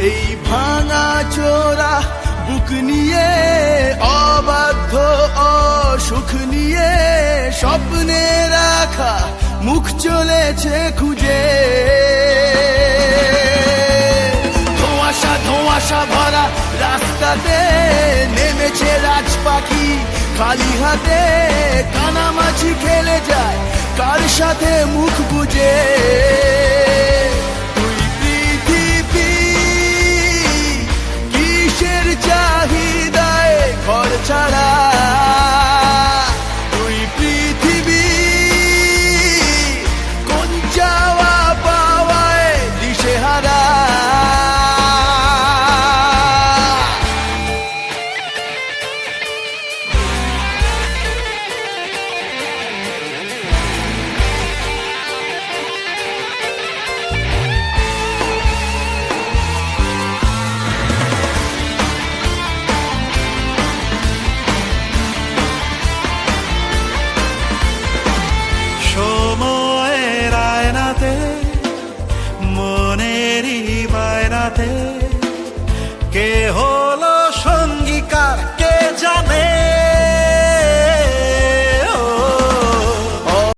এই ভাঙা চোরা বুক নিয়ে, অবাধ্য অসুখ নিয়ে, স্বপ্নে রাখা মুখ চলেছে খুঁজে। ধোঁয়াশা ধোঁয়াশা ভরা রাস্তাতে নেমেছে রাজ পাখি খালি হাতে, কানামাছি খেলে যায় কার সাথে মুখ বুজে। তুই পৃথিবী কিসের চাহিদায় ঘর ছাড়া, তুই পৃথিবী কোন চাওয়া পাওয়ায় দিশেহারা। সময়ের আয়নাতে, মনেরই বায়নাতে কেহ